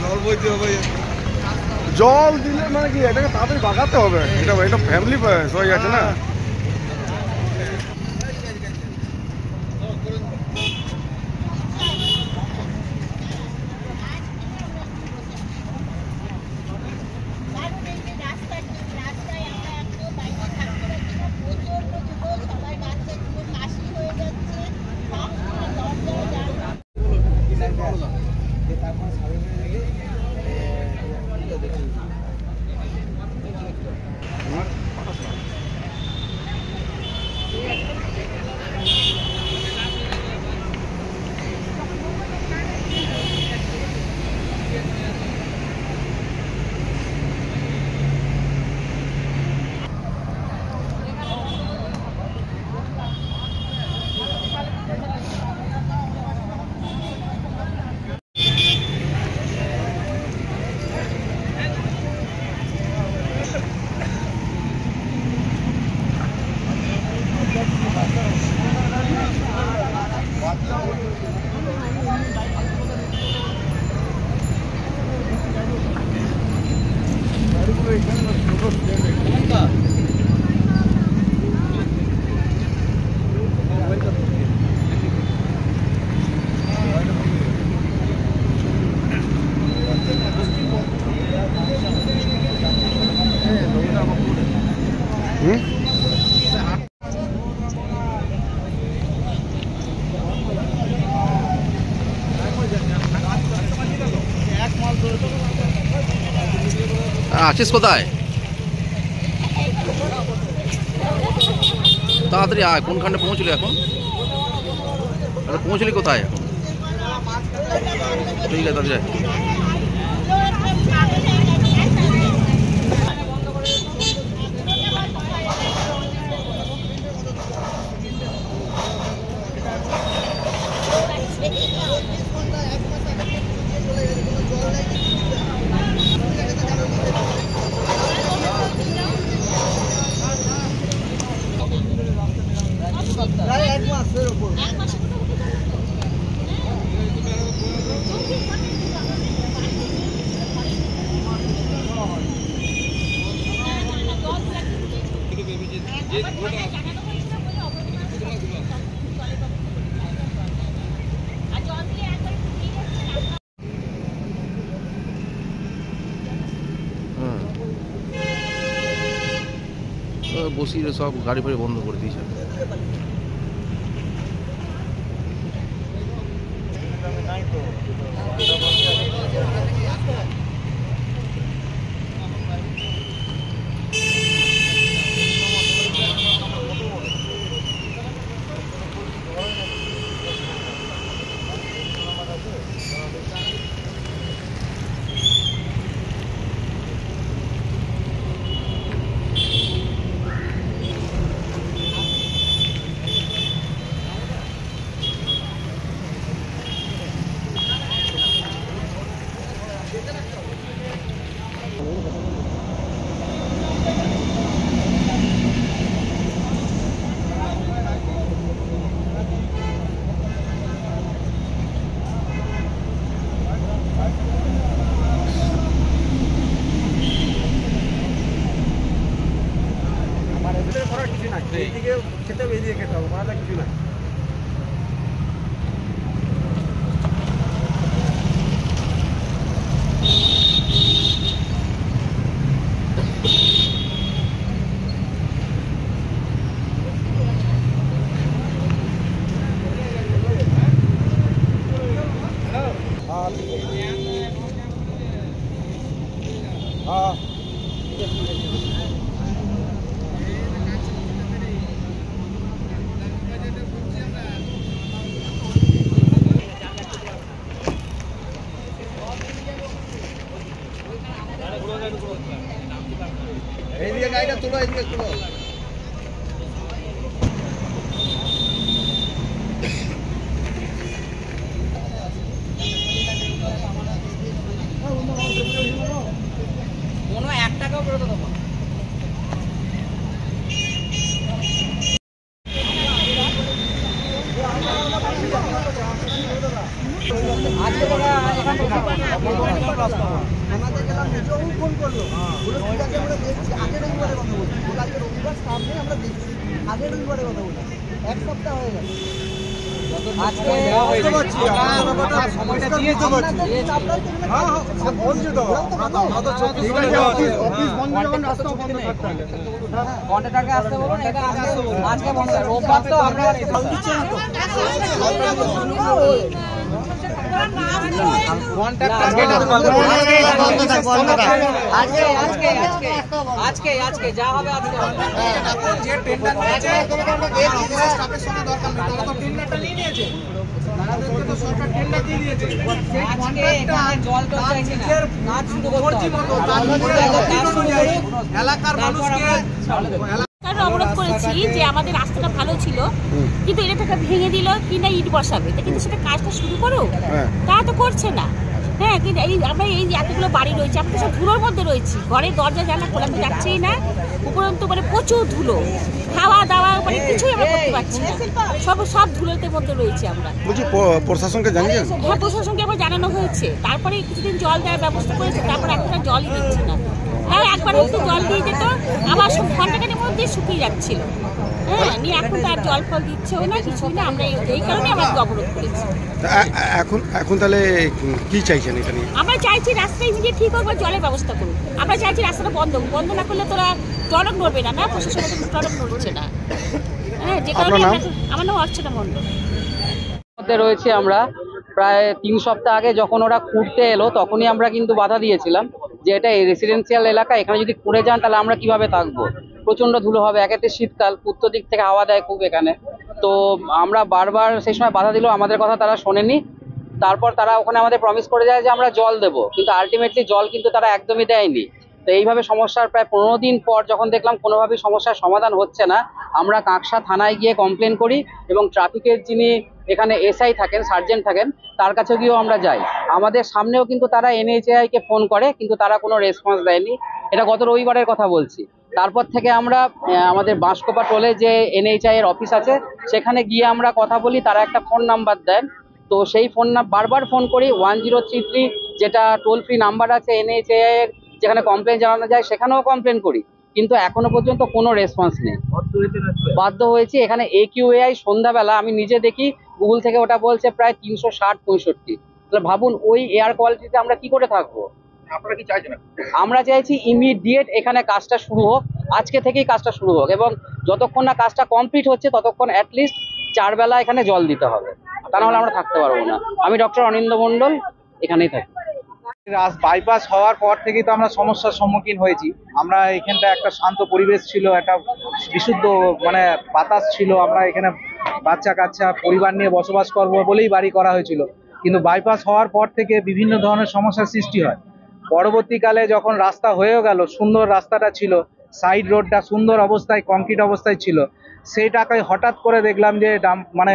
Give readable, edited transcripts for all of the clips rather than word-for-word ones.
জল বইতে হবে, জল দিলে মানে কি এটাকে তাড়াতাড়ি বাগাতে হবে, এটা এটা ফ্যামিলি হয়ে গেছে না। আছিস কোথায়? তাড়াতাড়ি আয়। কোনখানে পৌঁছলি এখন? পৌঁছলি কোথায় এখন? ঠিক আছে, তাড়াতাড়ি আয়। বসিয়ে সব গাড়ি ফাড়ি বন্ধ করে দিয়েছে। খেতে হবে, এদিকে খেতে হবে, মাথা কিছু না। हाँ এইদিকে গাড়িটা তুলো, এইদিকে তুলো। কোনো 1 টাকাও করে দেবো। আজকে এখান থেকে আমাদের গেলাম নিজেও ফোন করলো, বলে ঠিক আছে আমরা দেখছি, আগের রবিবারে কথা বলছি, বলে আজকে রবিবার সামনে আমরা দেখছি, আগের রবিবারে কথা বলছি, এক সপ্তাহ হয়ে গেছে। আজকে সময়টা দিয়েছে, ঘন্টাটাকে আসতে বলুন, এটা আজকে বন্ধ, রোববার তো আমরা আজকে যা হবে আজকে যে টেন্ডার নিয়েছে স্টাফের সঙ্গে দরকার নেই, তারা তো টেন্ডারটা নিয়ে নিয়েছে, তাদেরকে তো সরকার টেন্ডার দিয়ে দিয়েছে। আজকে এখানে জল তো চাইছে না, কাজ শুরু করতে হবে, এলাকার মানুষকে অবরোধ করেছি যে আমাদের রাস্তাটা ভালো ছিল, কিন্তু এটাকে ভেঙে দিল কিনা ইট বসাবে, কিন্তু সেটা কাজটা শুরু করো, তা তো করছে না। হ্যাঁ, কিন্তু আমরা এই এতগুলো বাড়ি রয়েছে, আমরা তো সব ধুলোর মধ্যে রয়েছি, ঘরের দরজা জানলা খোলা তো যাচ্ছেই না, উপরন্তু মানে প্রচুর ধুলো, খাওয়া দাওয়া মানে কিছুই আমরা করতে পারছি না, সব ধুলোতে মধ্যে রয়েছি আমরা। বলছি প্রশাসনকে জানিয়েছেন? হ্যাঁ, প্রশাসনকে আবার জানানো হয়েছে, তারপরে কিছুদিন জল দেওয়ার ব্যবস্থা করেছে, তারপর একটা জলই দিচ্ছে না। হ্যাঁ, একবার একটু জল দিয়ে যেত, আবার ঘন্টাখানের মধ্যে শুকিয়ে যাচ্ছিল। হ্যাঁ, নিয়ে এখন তো আর জল ফল দিচ্ছেও না, কিছুই না, আমরা এই কারণে আমরা অবরোধ করেছি। এখন তাহলে কি চাইছেন এটা নিয়ে? আমরা চাইছি রাস্তা ইমিডিয়েট ঠিক হোক, জলের ব্যবস্থা করুন। আমরা চাইছি রাস্তাটা বন্ধ না করলে তোরা টনক নড়বে না, প্রশাসন টনক নড়ছে না। হ্যাঁ, যে কারণে আমার নাম অর্চনা মণ্ডল। মধ্যে রয়েছে আমরা প্রায় 3 সপ্তাহ আগে যখন ওরা খুঁড়তে এলো তখনই আমরা কিন্তু বাধা দিয়েছিলাম যে এটা রেসিডেন্সিয়াল এলাকা, এখানে যদি খুঁড়ে যান তাহলে আমরা কিভাবে থাকবো, প্রচন্ড ধুলো হবে, একেতে শীতকাল, উত্তর দিক থেকে হাওয়া দেয় খুব এখানে। তো আমরা বারবার সেই সময় বাধা দিল, আমাদের কথা তারা শোনেনি। তারপর তারা ওখানে আমাদের প্রমিস করে যায় যে আমরা জল দেবো, কিন্তু আলটিমেটলি জল কিন্তু তারা একদমই দেয়নি। তো এইভাবে সমস্যার প্রায় 15 দিন পর যখন দেখলাম কোনোভাবেই সমস্যার সমাধান হচ্ছে না, আমরা কাঁকসা থানায় গিয়ে কমপ্লেন করি এবং ট্রাফিকের যিনি এখানে এসআই থাকেন, সার্জেন্ট থাকেন, তার কাছে গিয়েও আমরা যাই। আমাদের সামনেও কিন্তু তারা NHAI কে ফোন করে, কিন্তু তারা কোনো রেসপন্স দেয়নি। এটা গত রবিবারের কথা বলছি। তারপর থেকে আমরা আমাদের বাঁশকোপা টোলে যে NHAI এর অফিস আছে সেখানে গিয়ে আমরা কথা বলি, তারা একটা ফোন নাম্বার দেন। তো সেই বারবার ফোন করি, 1033 যেটা টোল ফ্রি নাম্বার আছে NHAI এর, যেখানে কমপ্লেন জানানো যায় সেখানেও কমপ্লেন করি, কিন্তু এখনো পর্যন্ত কোনো রেসপন্স নেই। বাধ্য হয়েছি এখানে AQAI সন্ধ্যাবেলা আমি নিজে দেখি গুগল থেকে ওটা বলছে প্রায় 360-65। তাহলে ভাবুন ওই এয়ার কোয়ালিটিতে আমরা কি করে থাকবো। আপনারা কি চাইছেন? আমরা চাইছি ইমিডিয়েট এখানে কাজটা শুরু হোক, আজকে থেকেই কাজটা শুরু হোক, এবং যতক্ষণ না কাজটা কমপ্লিট হচ্ছে ততক্ষণ অ্যাটলিস্ট 4 বেলা এখানে জল দিতে হবে, তা নাহলে আমরা থাকতে পারবো না। আমি ডক্টর অনিন্দ মণ্ডল, এখানেই থাকি। বাইপাস হওয়ার পর থেকেই তো আমরা সমস্যার সম্মুখীন হয়েছি। আমরা এখানটা একটা শান্ত পরিবেশ ছিল, একটা বিশুদ্ধ মানে বাতাস ছিল, আমরা এখানে বাচ্চা কাচ্চা পরিবার নিয়ে বসবাস করবো বলেই বাড়ি করা হয়েছিল। কিন্তু বাইপাস হওয়ার পর থেকে বিভিন্ন ধরনের সমস্যার সৃষ্টি হয়। পরবর্তীকালে যখন রাস্তা হয়েও গেল, সুন্দর রাস্তাটা ছিল, সাইড রোডটা সুন্দর অবস্থায় কংক্রিট অবস্থায় ছিল, সেইটাকে হঠাৎ করে দেখলাম যে মানে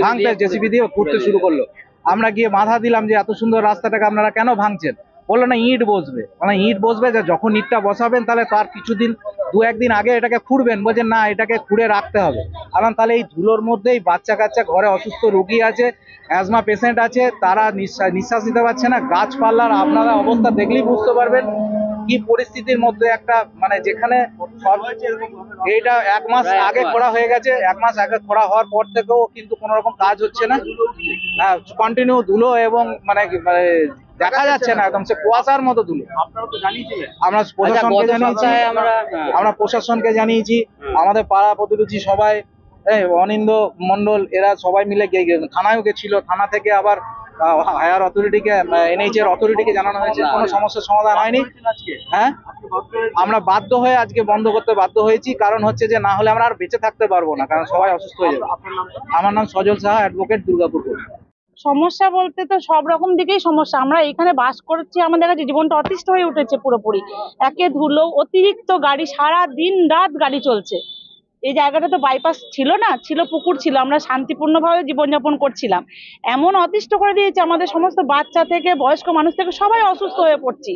ভাঙতে জেসিবি দিয়ে ঘুরতে শুরু করলো। আমরা গিয়ে বাধা দিলাম যে এত সুন্দর রাস্তাটাকে আপনারা কেন ভাঙছেন, বললো না ইট বসবে, মানে ইট বসবে, যে যখন ইটটা বসাবেন তাহলে তার কিছুদিন 2-1 দিন আগে এটাকে খুঁড়বেন, বলছেন না এটাকে খুঁড়ে রাখতে হবে। কারণ তাহলে এই ধুলোর মধ্যেই বাচ্চা কাচ্চা, ঘরে অসুস্থ রোগী আছে, অ্যাজমা পেশেন্ট আছে, তারা নিঃশ্বাস নিতে পারছে না। গাছপালার আপনারা অবস্থা দেখলেই বুঝতে পারবেন কি পরিস্থিতির মধ্যে একটা, মানে যেখানে এইটা 1 মাস আগে খোঁড়া হয়ে গেছে, 1 মাস আগে খোঁড়া হওয়ার পর থেকেও কিন্তু কোনো রকম কাজ হচ্ছে না। হ্যাঁ, কন্টিনিউ ধুলো এবং মানে দেখা যাচ্ছে না, একদম সে কুয়াশার মতো ধুলো। আমরা প্রশাসনকে জানিয়েছি, আমরা প্রশাসনকে জানিয়েছি, আমাদের পাড়া প্রতিবেশী সবাই, অনিন্দ মণ্ডল, এরা সবাই মিলে থানায়ও গেছিল। থানা থেকে আবার হায়ার অথরিটিকে, NHAI এর অথরিটিকে জানানো হয়েছে, কোনো সমস্যার সমাধান হয়নি। হ্যাঁ, আমরা বাধ্য হয়ে আজকে বন্ধ করতে বাধ্য হয়েছি, কারণ হচ্ছে যে না হলে আমরা আর বেঁচে থাকতে পারবো না, কারণ সবাই অসুস্থ হয়ে যাবে। আমার নাম সজল সাহা, অ্যাডভোকেট, দুর্গাপুর। সমস্যা বলতে তো সব রকম দিকেই সমস্যা। আমরা এখানে বাস করছি, আমাদের কাছে জীবনটা অতিষ্ঠ হয়ে উঠেছে পুরোপুরি। একে ধুলো, অতিরিক্ত গাড়ি, সারা দিন রাত গাড়ি চলছে। এই জায়গাটা তো বাইপাস ছিল না, ছিল পুকুর ছিল, আমরা শান্তিপূর্ণভাবে জীবনযাপন করছিলাম। এমন অতিষ্ঠ করে দিয়েছে আমাদের, সমস্ত বাচ্চা থেকে বয়স্ক মানুষ থেকে সবাই অসুস্থ হয়ে পড়ছি।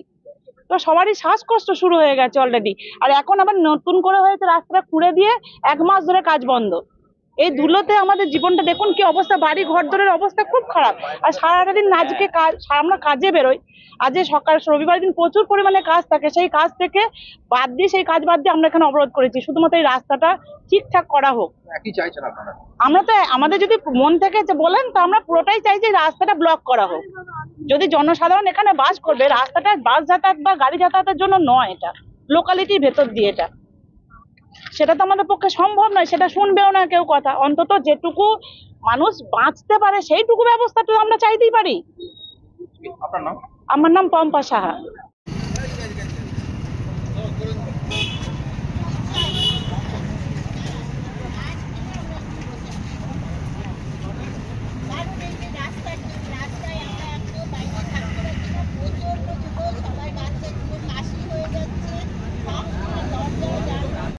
তো সবারই শ্বাসকষ্ট শুরু হয়ে গেছে অলরেডি, আর এখন আবার নতুন করে হয়েছে রাস্তাটা খুঁড়ে দিয়ে 1 মাস ধরে কাজ বন্ধ। এই ধুলোতে আমাদের জীবনটা দেখুন কি অবস্থা, বাড়ি ঘর দরের অবস্থা খুব খারাপ। আর সারাটা দিন আজকে আমরা কাজে বেরোই, আজ সকাল রবিবার দিন প্রচুর পরিমাণে কাজ থাকে, সেই কাজ থেকে বাদ দিয়ে সেই কাজ বাদ দিয়ে আমরা এখানে অবরোধ করেছি শুধুমাত্র এই রাস্তাটা ঠিকঠাক করা হোক। কি চাইছেন আপনারা? আমরা তো আমাদের যদি মন থেকে বলেন তো আমরা পুরোটাই চাই যে রাস্তাটা ব্লক করা হোক। যদি জনসাধারণ এখানে বাস করবে, রাস্তাটা বাস যাতায়াত বা গাড়ি যাতায়াতের জন্য নয়, এটা লোকালিটির ভেতর দিয়ে এটা, সেটা তো আমাদের পক্ষে সম্ভব নয়, সেটা শুনবেও না কেউ কথা। অন্তত যেটুকু মানুষ বাঁচতে পারে সেইটুকু ব্যবস্থা তো আমরা চাইতেই পারি। আপনার নাম? আমার নাম পম্পা সাহা।